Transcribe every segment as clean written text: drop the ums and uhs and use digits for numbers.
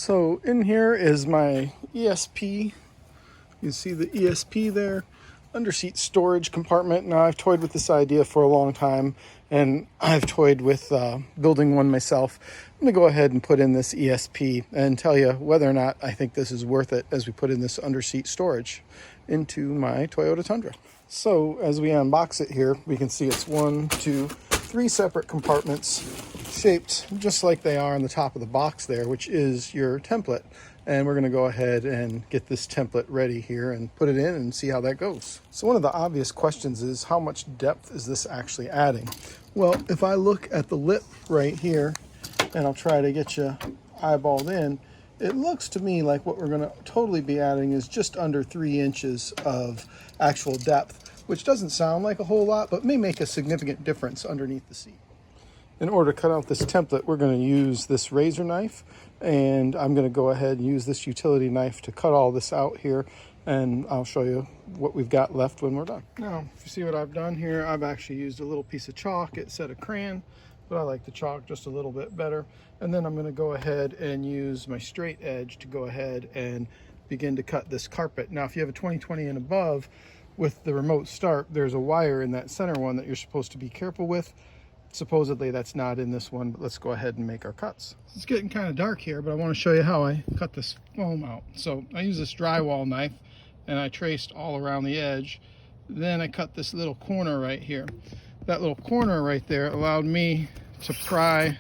So in here is my ESP. You can see the ESP there, underseat storage compartment. Now I've toyed with this idea for a long time, and I've toyed with building one myself. I'm gonna go ahead and put in this ESP and tell you whether or not I think this is worth it as we put in this underseat storage into my Toyota Tundra. So as we unbox it here, we can see it's 1, 2, 3 separate compartments shaped just like they are on the top of the box there, which is your template. And we're going to go ahead and get this template ready here and put it in and see how that goes. So one of the obvious questions is, how much depth is this actually adding? Well, if I look at the lip right here, and I'll try to get you eyeballed in, it looks to me like what we're going to totally be adding is just under 3 inches of actual depth, which doesn't sound like a whole lot, but may make a significant difference underneath the seat. In order to cut out this template, we're going to use this razor knife, and I'm going to go ahead and use this utility knife to cut all this out here, and I'll show you what we've got left when we're done. Now, if you see what I've done here, I've actually used a little piece of chalk instead of crayon, but I like the chalk just a little bit better. And then I'm going to go ahead and use my straight edge to go ahead and begin to cut this carpet. Now, if you have a 2020 and above with the remote start, there's a wire in that center one that you're supposed to be careful with. Supposedly that's not in this one, but let's go ahead and make our cuts. It's getting kind of dark here, but I want to show you how I cut this foam out. So I use this drywall knife and I traced all around the edge. Then I cut this little corner right here. That little corner right there allowed me to pry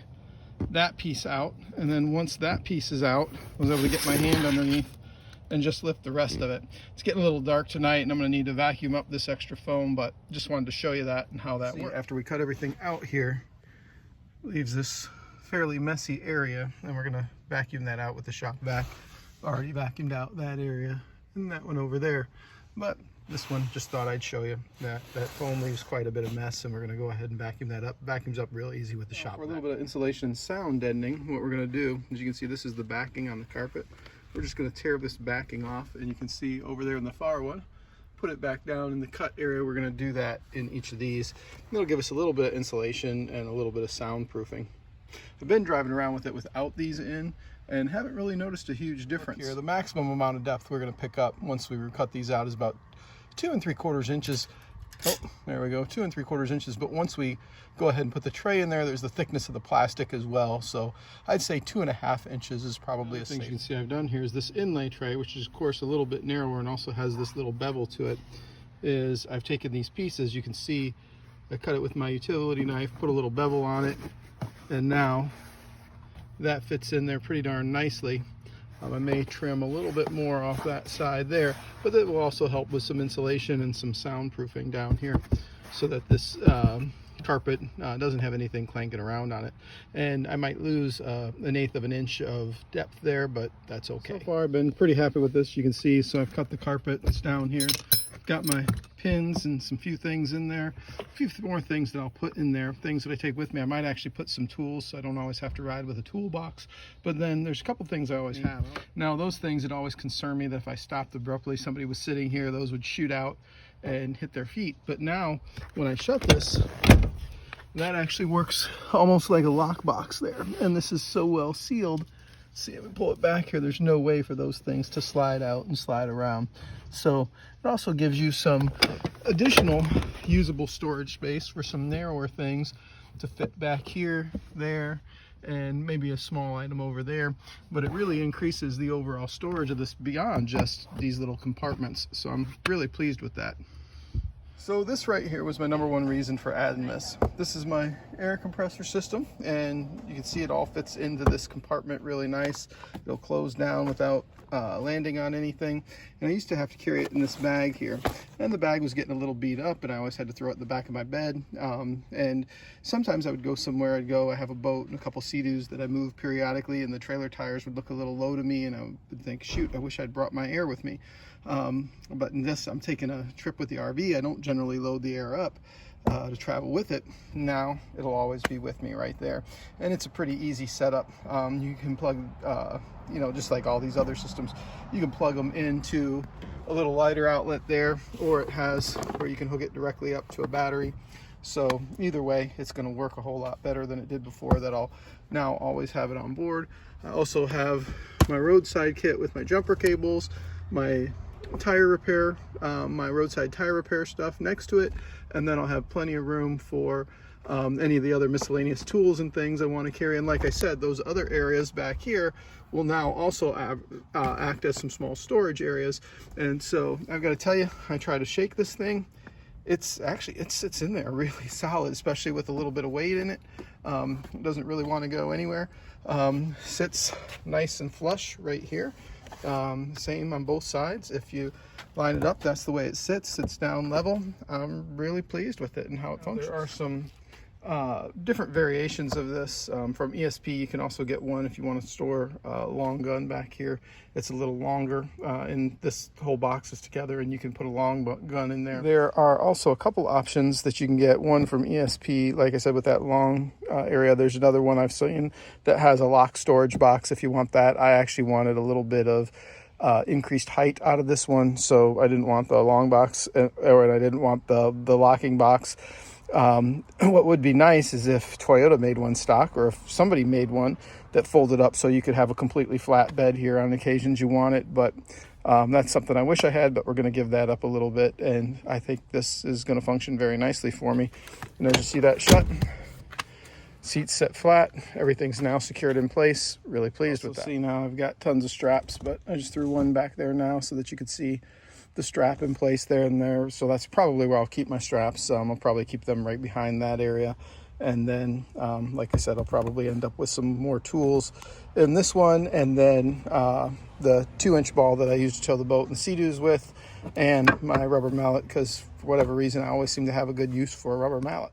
that piece out. And then once that piece is out, I was able to get my hand underneath and just lift the rest of it. It's getting a little dark tonight and I'm going to need to vacuum up this extra foam, but just wanted to show you that and how that works. After we cut everything out here, leaves this fairly messy area, and we're going to vacuum that out with the shop vac. Already vacuumed out that area and that one over there, but this one just thought I'd show you that foam leaves quite a bit of mess, and we're going to go ahead and vacuum that up. Vacuums up real easy with the shop vac. For a little bit of insulation and sound deadening, what we're going to do, as you can see, this is the backing on the carpet. We're just going to tear this backing off, and you can see over there in the far one, put it back down in the cut area. We're going to do that in each of these. It'll give us a little bit of insulation and a little bit of soundproofing. I've been driving around with it without these in and haven't really noticed a huge difference. Here, the maximum amount of depth we're going to pick up once we cut these out is about 2 3/4 inches. Oh, there we go, 2 3/4 inches. But once we go ahead and put the tray in there, there's the thickness of the plastic as well. So I'd say 2.5 inches is probably a safe. Things you can see I've done here is this inlay tray, which is of course a little bit narrower and also has this little bevel to it. Is I've taken these pieces, you can see I cut it with my utility knife, put a little bevel on it, and now that fits in there pretty darn nicely. I may trim a little bit more off that side there, but that will also help with some insulation and some soundproofing down here so that this carpet doesn't have anything clanking around on it. And I might lose 1/8 of an inch of depth there, but that's okay. So far I've been pretty happy with this. You can see, so I've cut the carpet that's down here. Got my pins and some few things in there, a few more things that I'll put in there, things that I take with me. I might actually put some tools so I don't always have to ride with a toolbox, but then there's a couple things I always have. Now those things that always concern me, that if I stopped abruptly, somebody was sitting here, those would shoot out and hit their feet. But now when I shut this, that actually works almost like a lockbox there, and this is so well sealed. See, if we pull it back here, there's no way for those things to slide out and slide around. So it also gives you some additional usable storage space for some narrower things to fit back here, there, and maybe a small item over there. But it really increases the overall storage of this beyond just these little compartments. So I'm really pleased with that. So this right here was my #1 reason for adding this. This is my air compressor system, and you can see it all fits into this compartment really nice. It'll close down without landing on anything. And I used to have to carry it in this bag here, and the bag was getting a little beat up, and I always had to throw it in the back of my bed. And sometimes I would go somewhere. I have a boat and a couple Sea-Doos that I move periodically, and the trailer tires would look a little low to me, and I would think, shoot, I wish I'd brought my air with me. But in this, I'm taking a trip with the RV. I don't generally load the air up to travel with it. Now it'll always be with me right there, and it's a pretty easy setup. You can plug just like all these other systems, you can plug them into a little lighter outlet there, or it has where you can hook it directly up to a battery. So either way, it's going to work a whole lot better than it did before, that I'll now always have it on board. I also have my roadside kit with my jumper cables, my tire repair, my roadside tire repair stuff next to it, and then I'll have plenty of room for any of the other miscellaneous tools and things I want to carry. And like I said, those other areas back here will now also act as some small storage areas. And so I've got to tell you, I try to shake this thing. It's actually, it sits in there really solid, especially with a little bit of weight in it. It doesn't really want to go anywhere. Sits nice and flush right here. Same on both sides. If you line it up, that's the way it sits. It's down level. I'm really pleased with it and how it functions. There are some different variations of this from ESP. You can also get one if you want to store a long gun back here. It's a little longer, and this whole box is together, and you can put a long gun in there. There are also a couple options that you can get. One from ESP, like I said, with that long area. There's another one I've seen that has a lock storage box if you want that. I actually wanted a little bit of increased height out of this one, so I didn't want the long box, or I didn't want the locking box. What would be nice is if Toyota made one stock, or if somebody made one that folded up so you could have a completely flat bed here on occasions you want it. But that's something I wish I had, but we're going to give that up a little bit, and I think this is going to function very nicely for me. And as you see that shut, seats set flat, everything's now secured in place. Really pleased with that. See, now I've got tons of straps, but I just threw one back there now so that you could see the strap in place there and there. So that's probably where I'll keep my straps. I'll probably keep them right behind that area. And then, like I said, I'll probably end up with some more tools in this one. And then the 2-inch ball that I use to tow the boat and sea-doos with, and my rubber mallet, because for whatever reason, I always seem to have a good use for a rubber mallet.